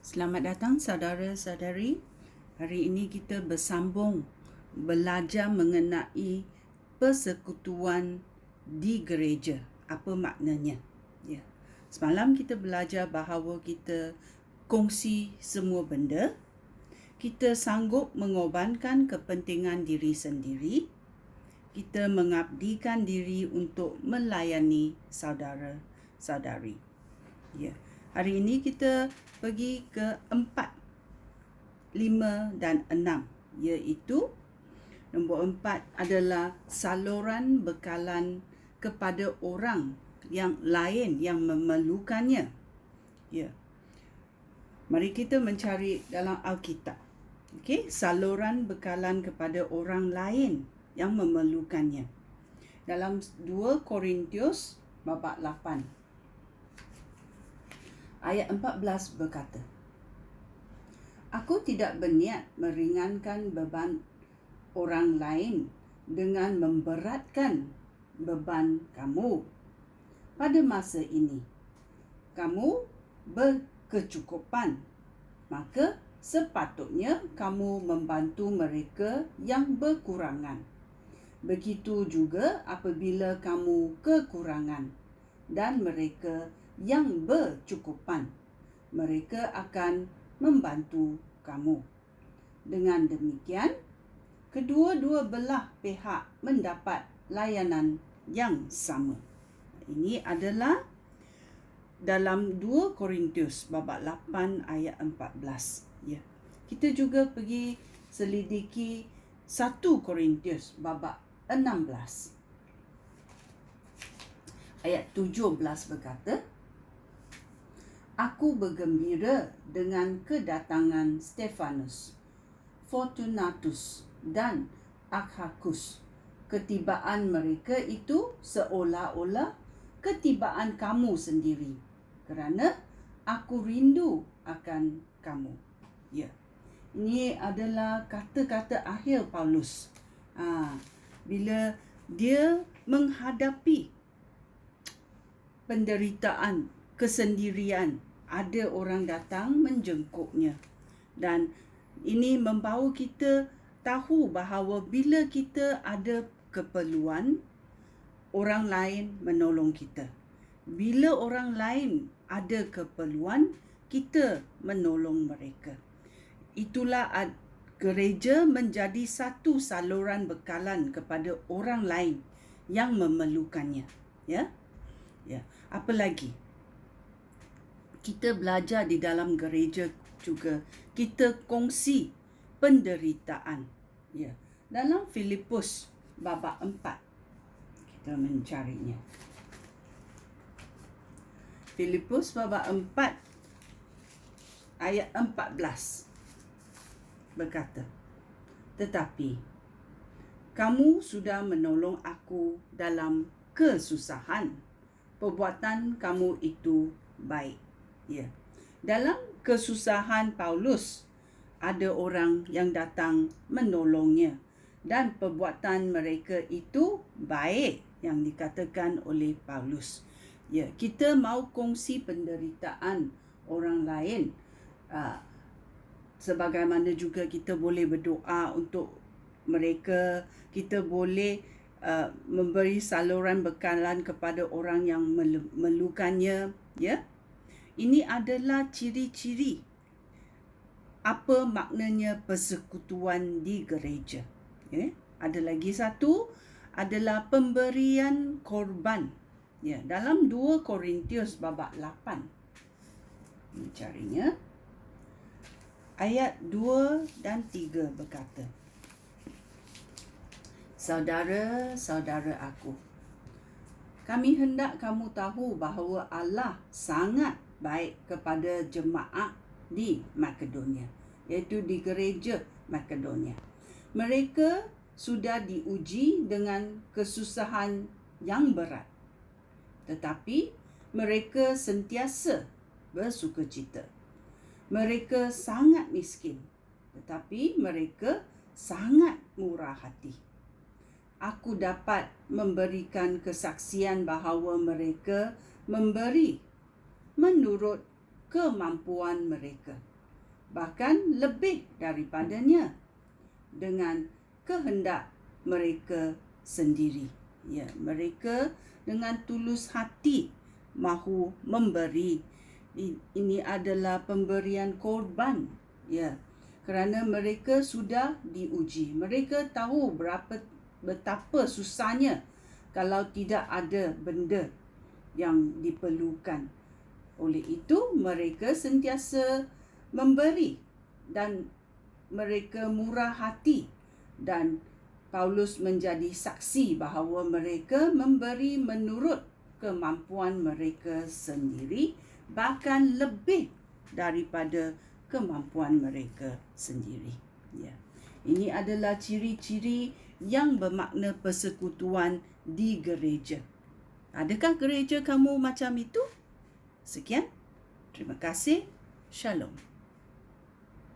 Selamat datang saudara-saudari. Hari ini kita bersambung belajar mengenai persekutuan di gereja. Apa maknanya? Ya. Semalam kita belajar bahawa kita kongsi semua benda. Kita sanggup mengorbankan kepentingan diri sendiri. Kita mengabdikan diri untuk melayani saudara-saudari. Ya. Hari ini kita pergi ke 4, 5 dan 6, iaitu nombor 4 adalah saluran bekalan kepada orang yang lain yang memerlukannya. Ya. Mari kita mencari dalam Alkitab. Okey, saluran bekalan kepada orang lain yang memerlukannya. Dalam 2 Korintius babak 8. Ayat 14 berkata, "Aku tidak berniat meringankan beban orang lain dengan memberatkan beban kamu. Pada masa ini, kamu berkecukupan, maka sepatutnya kamu membantu mereka yang berkurangan. Begitu juga apabila kamu kekurangan dan mereka yang bercukupan, mereka akan membantu kamu. Dengan demikian, kedua-dua belah pihak mendapat layanan yang sama." Ini adalah dalam 2 Korintius babak 8 ayat 14. Ya. Kita juga pergi selidiki 1 Korintius babak 16. Ayat 17 berkata, "Aku bergembira dengan kedatangan Stefanus, Fortunatus dan Akhakus. Ketibaan mereka itu seolah-olah ketibaan kamu sendiri, kerana aku rindu akan kamu." Ya. Ini adalah kata-kata akhir Paulus. Bila dia menghadapi penderitaan, kesendirian, ada orang datang menjenguknya. Dan ini membawa kita tahu bahawa bila kita ada keperluan, orang lain menolong kita. Bila orang lain ada keperluan, kita menolong mereka. Itulah gereja menjadi satu saluran bekalan kepada orang lain yang memerlukannya. Ya. Ya. Apa lagi? Kita belajar di dalam gereja juga. Kita kongsi penderitaan. Ya. Dalam Filipus babak 4. Kita mencarinya. Filipus babak 4 ayat 14 berkata, "Tetapi kamu sudah menolong aku dalam kesusahan. Perbuatan kamu itu baik." Ya. Dalam kesusahan Paulus, ada orang yang datang menolongnya. Dan perbuatan mereka itu baik yang dikatakan oleh Paulus. Ya, kita mau kongsi penderitaan orang lain. Sebagaimana juga kita boleh berdoa untuk mereka. Kita boleh memberi saluran bekalan kepada orang yang memerlukannya. Ya. Ini adalah ciri-ciri apa maknanya persekutuan di gereja. Ya. Ada lagi satu adalah pemberian korban. Ya, dalam 2 Korintius babak 8. Mencarinya. Ayat 2 dan 3 berkata, "Saudara-saudara aku, kami hendak kamu tahu bahawa Allah sangat baik kepada jemaat di Makedonia," iaitu di gereja Makedonia. "Mereka sudah diuji dengan kesusahan yang berat, tetapi mereka sentiasa bersukacita. Mereka sangat miskin, tetapi mereka sangat murah hati. Aku dapat memberikan kesaksian bahawa mereka memberi menurut kemampuan mereka, bahkan lebih daripadanya dengan kehendak mereka sendiri. Ya, mereka dengan tulus hati mahu memberi. Ini adalah pemberian korban. Ya, kerana mereka sudah diuji. Mereka tahu betapa susahnya kalau tidak ada benda yang diperlukan. Oleh itu, mereka sentiasa memberi dan mereka murah hati, dan Paulus menjadi saksi bahawa mereka memberi menurut kemampuan mereka sendiri, bahkan lebih daripada kemampuan mereka sendiri. Ya. Ini adalah ciri-ciri yang bermakna persekutuan di gereja. Adakah gereja kamu macam itu? Sekian. Terima kasih. Shalom.